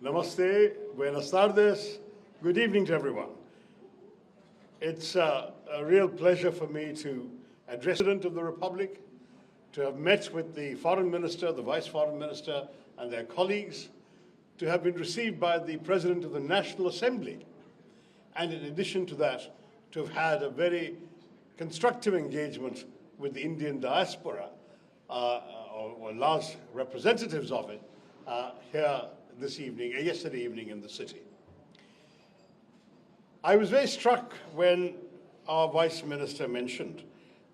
Namaste, buenas tardes, good evening to everyone. It's a real pleasure for me to address the President of the Republic, to have met with the Foreign Minister, the Vice Foreign Minister, and their colleagues, to have been received by the President of the National Assembly, and in addition to that, to have had a very constructive engagement with the Indian diaspora, or large representatives of it, here this evening, yesterday evening in the city. I was very struck when our Vice Minister mentioned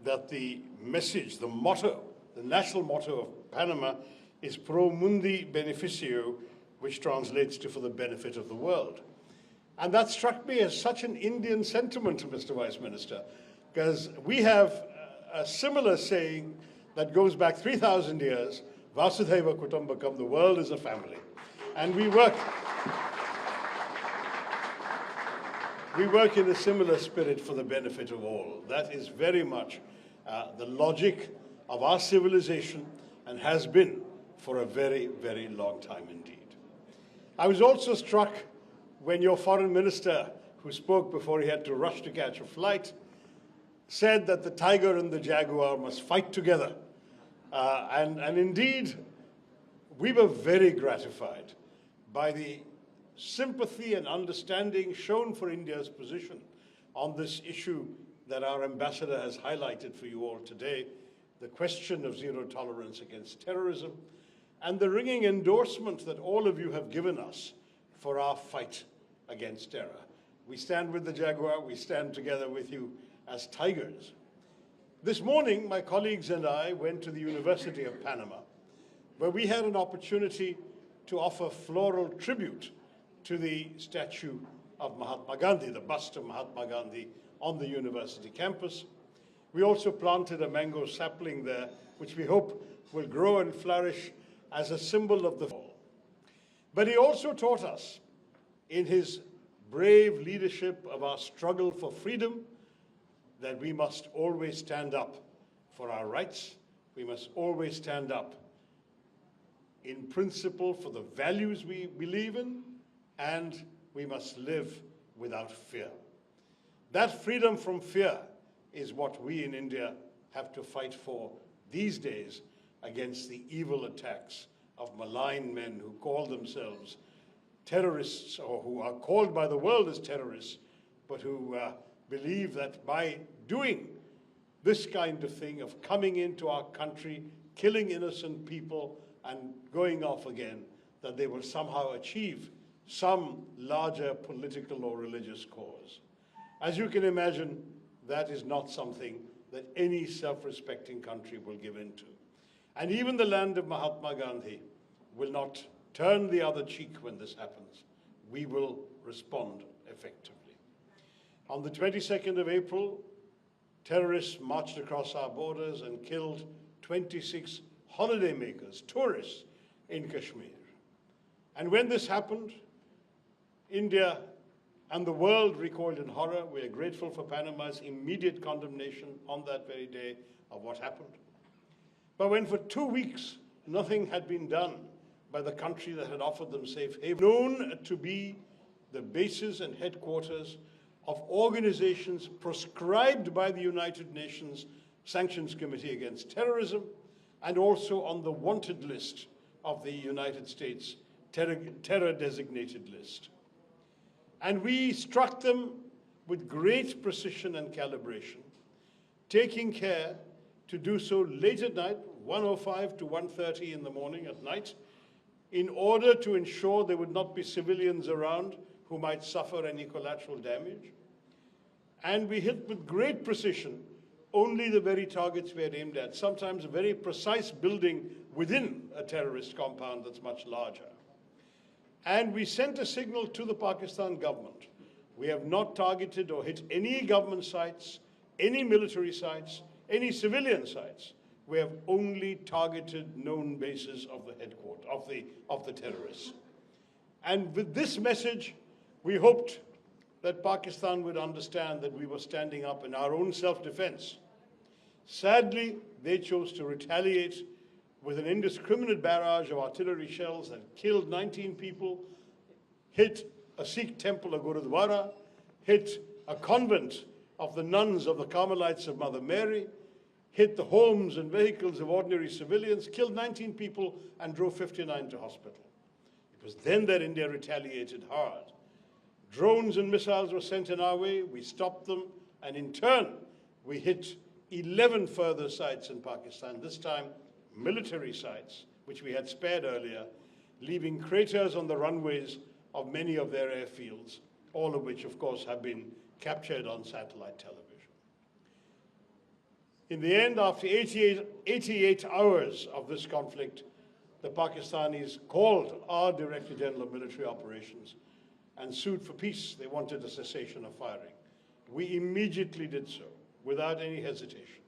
that the message, the motto, the national motto of Panama is Pro Mundi Beneficio, which translates to for the benefit of the world. And that struck me as such an Indian sentiment, Mr. Vice Minister, because we have a similar saying that goes back 3,000 years, Vasudhaiva Kutumbakam, the world is a family. And we work in a similar spirit for the benefit of all. That is very much the logic of our civilization and has been for a very, very long time indeed. I was also struck when your foreign minister, who spoke before he had to rush to catch a flight, said that the tiger and the jaguar must fight together. And indeed, we were very gratified by the sympathy and understanding shown for India's position on this issue that our ambassador has highlighted for you all today, the question of zero tolerance against terrorism, and the ringing endorsement that all of you have given us for our fight against terror. We stand with the jaguar, we stand together with you as tigers. This morning, my colleagues and I went to the University of Panama, where we had an opportunity to offer floral tribute to the statue of Mahatma Gandhi, the bust of Mahatma Gandhi on the university campus. We also planted a mango sapling there, which we hope will grow and flourish as a symbol of the fall. But he also taught us, in his brave leadership of our struggle for freedom, that we must always stand up for our rights. We must always stand up in principle for the values we believe in, and we must live without fear. That freedom from fear is what we in India have to fight for these days against the evil attacks of malign men who call themselves terrorists, or who are called by the world as terrorists, but who believe that by doing this kind of thing, of coming into our country, killing innocent people, and going off again, that they will somehow achieve some larger political or religious cause. As you can imagine, that is not something that any self-respecting country will give in to. And even the land of Mahatma Gandhi will not turn the other cheek when this happens. We will respond effectively. On the 22nd of April, terrorists marched across our borders and killed 26 holidaymakers, tourists in Kashmir. And when this happened, India and the world recoiled in horror. We are grateful for Panama's immediate condemnation on that very day of what happened. But when for 2 weeks nothing had been done by the country that had offered them safe haven, known to be the bases and headquarters of organizations proscribed by the United Nations Sanctions Committee Against Terrorism, and also on the wanted list of the United States terror-designated list. And we struck them with great precision and calibration, taking care to do so late at night, 1:05 to 1:30 in the morning at night, in order to ensure there would not be civilians around who might suffer any collateral damage. And we hit with great precision only the very targets we had aimed at, sometimes a very precise building within a terrorist compound that's much larger. And we sent a signal to the Pakistan government. We have not targeted or hit any government sites, any military sites, any civilian sites. We have only targeted known bases of the headquarters, of the terrorists. And with this message, we hoped that Pakistan would understand that we were standing up in our own self-defense. Sadly, they chose to retaliate with an indiscriminate barrage of artillery shells that killed 19 people, hit a Sikh temple, a Gurudwara, hit a convent of the nuns of the Carmelites of Mother Mary, hit the homes and vehicles of ordinary civilians, killed 19 people and drove 59 to hospital. It was then that India retaliated hard. Drones and missiles were sent in our way, we stopped them, and in turn, we hit 11 further sites in Pakistan, this time military sites, which we had spared earlier, leaving craters on the runways of many of their airfields, all of which, of course, have been captured on satellite television. In the end, after 88 hours of this conflict, the Pakistanis called our Director General of Military Operations and sued for peace. They wanted a cessation of firing. We immediately did so, without any hesitation,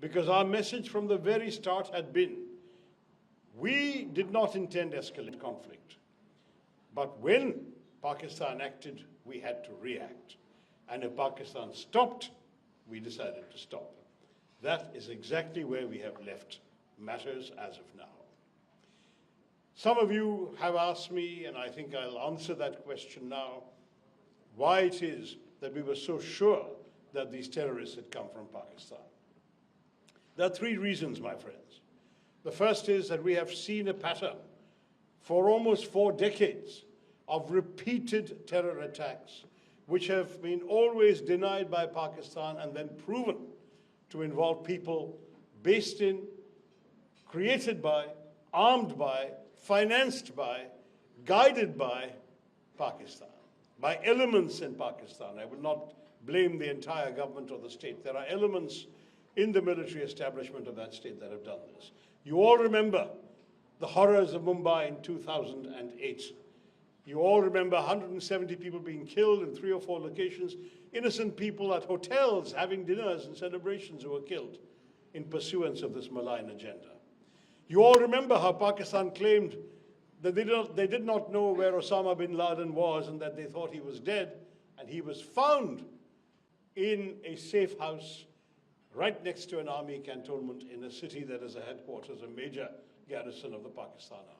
because our message from the very start had been, we did not intend to escalate conflict, but when Pakistan acted, we had to react. And if Pakistan stopped, we decided to stop. That is exactly where we have left matters as of now. Some of you have asked me, and I think I'll answer that question now, why it is that we were so sure that these terrorists had come from Pakistan. There are three reasons, my friends. The first is that we have seen a pattern for almost 4 decades of repeated terror attacks, which have been always denied by Pakistan and then proven to involve people based in, created by, armed by, financed by, guided by Pakistan, by elements in Pakistan. I will not blame the entire government or the state. There are elements in the military establishment of that state that have done this. You all remember the horrors of Mumbai in 2008. You all remember 170 people being killed in 3 or 4 locations, innocent people at hotels having dinners and celebrations who were killed in pursuance of this malign agenda. You all remember how Pakistan claimed that they did not know where Osama bin Laden was and that they thought he was dead, and he was found in a safe house right next to an army cantonment in a city that is a headquarters, a major garrison of the Pakistan army.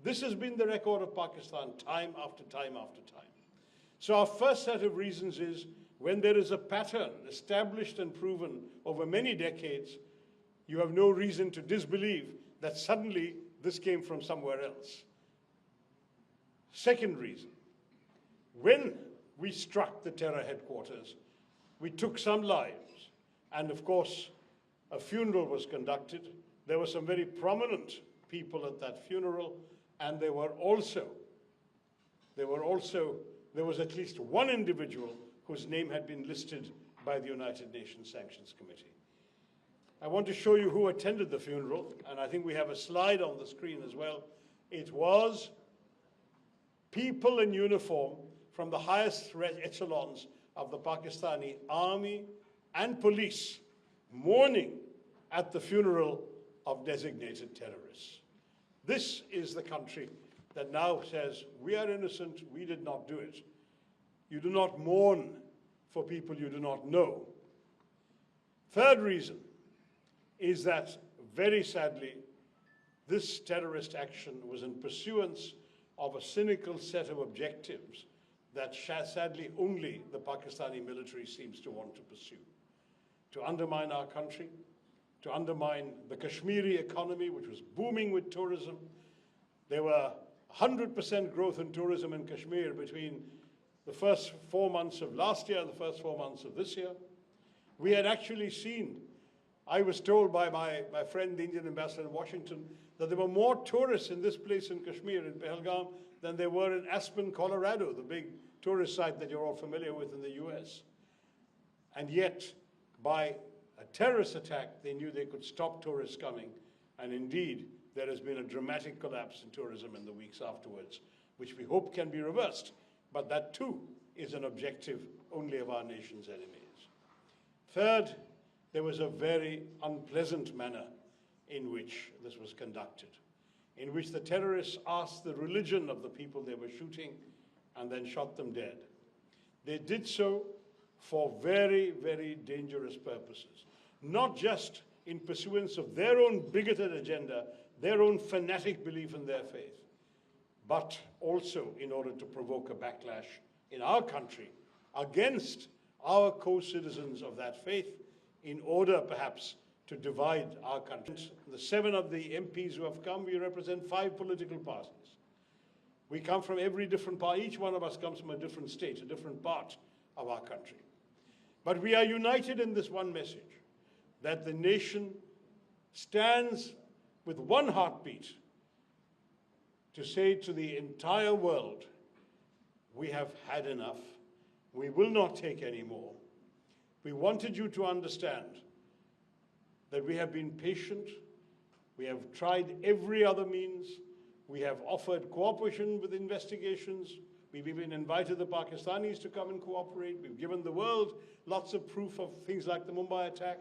This has been the record of Pakistan time after time after time. So our first set of reasons is when there is a pattern established and proven over many decades, you have no reason to disbelieve that suddenly this came from somewhere else. Second reason, when we struck the terror headquarters, we took some lives. And of course, a funeral was conducted. There were some very prominent people at that funeral, and there was at least one individual whose name had been listed by the United Nations Sanctions Committee. I want to show you who attended the funeral, and I think we have a slide on the screen as well. It was people in uniform from the highest echelons of the Pakistani army and police mourning at the funeral of designated terrorists. This is the country that now says, we are innocent, we did not do it. You do not mourn for people you do not know. Third reason is that, very sadly, this terrorist action was in pursuance of a cynical set of objectives that sadly only the Pakistani military seems to want to pursue. To undermine our country, to undermine the Kashmiri economy, which was booming with tourism. There were 100% growth in tourism in Kashmir between the first 4 months of last year and the first 4 months of this year. We had actually seen, I was told by my friend, the Indian ambassador in Washington, that there were more tourists in this place in Kashmir, in Pahalgam, than there were in Aspen, Colorado, the big tourist site that you're all familiar with in the US. And yet, by a terrorist attack, they knew they could stop tourists coming. And indeed, there has been a dramatic collapse in tourism in the weeks afterwards, which we hope can be reversed. But that too is an objective only of our nation's enemies. Third, there was a very unpleasant manner in which this was conducted, in which the terrorists asked the religion of the people they were shooting and then shot them dead. They did so for very, very dangerous purposes, not just in pursuance of their own bigoted agenda, their own fanatic belief in their faith, but also in order to provoke a backlash in our country against our co-citizens of that faith, in order perhaps to divide our country. The 7 of the MPs who have come, we represent 5 political parties. We come from every different part. Each one of us comes from a different state, a different part of our country. But we are united in this one message, that the nation stands with one heartbeat to say to the entire world, we have had enough. We will not take any more. We wanted you to understand that we have been patient. We have tried every other means. We have offered cooperation with investigations. We've even invited the Pakistanis to come and cooperate. We've given the world lots of proof of things like the Mumbai attack.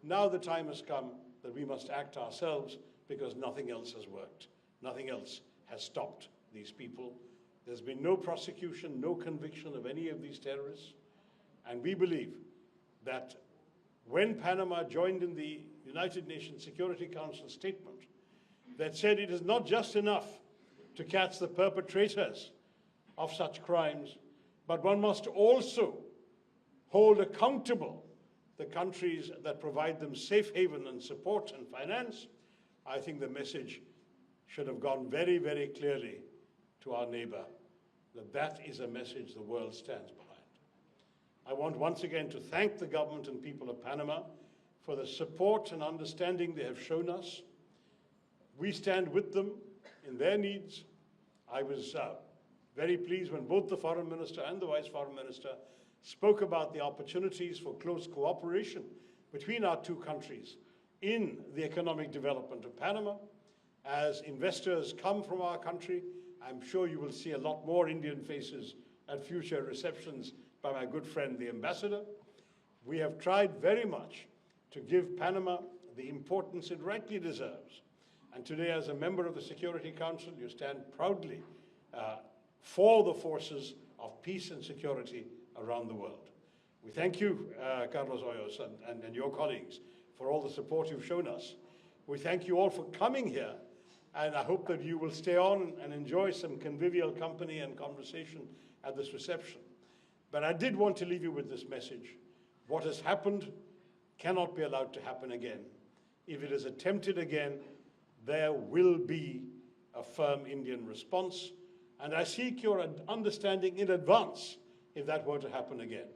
Now the time has come that we must act ourselves, because nothing else has worked. Nothing else has stopped these people. There's been no prosecution, no conviction of any of these terrorists. And we believe that when Panama joined in the United Nations Security Council statement that said it is not just enough to catch the perpetrators of such crimes, but one must also hold accountable the countries that provide them safe haven and support and finance, I think the message should have gone very, very clearly to our neighbor that that is a message the world stands behind. I want once again to thank the government and people of Panama for the support and understanding they have shown us. We stand with them in their needs. I was very pleased when both the Foreign Minister and the Vice Foreign Minister spoke about the opportunities for close cooperation between our two countries in the economic development of Panama. As investors come from our country, I'm sure you will see a lot more Indian faces at future receptions by my good friend, the ambassador. We have tried very much to give Panama the importance it rightly deserves. And today, as a member of the Security Council, you stand proudly for the forces of peace and security around the world. We thank you, Carlos Hoyos, and your colleagues for all the support you've shown us. We thank you all for coming here, and I hope that you will stay on and enjoy some convivial company and conversation at this reception. But I did want to leave you with this message. What has happened cannot be allowed to happen again. If it is attempted again, there will be a firm Indian response, and I seek your understanding in advance if that were to happen again.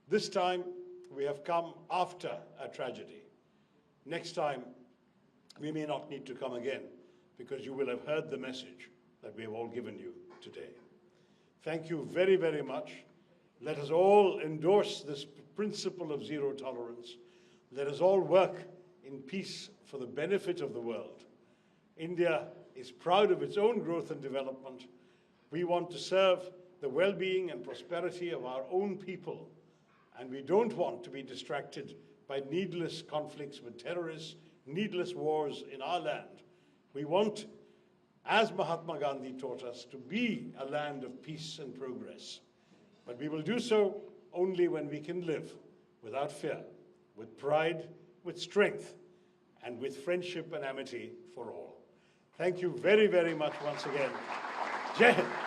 This time, we have come after a tragedy. Next time, we may not need to come again, because you will have heard the message that we have all given you today. Thank you very, very much. Let us all endorse this principle of zero tolerance. Let us all work in peace for the benefit of the world. India is proud of its own growth and development. We want to serve the well-being and prosperity of our own people, and we don't want to be distracted by needless conflicts with terrorists, needless wars in our land. We want, as Mahatma Gandhi taught us, to be a land of peace and progress. But we will do so only when we can live without fear, with pride, with strength, and with friendship and amity for all. Thank you very, very much once again. Jai Hind.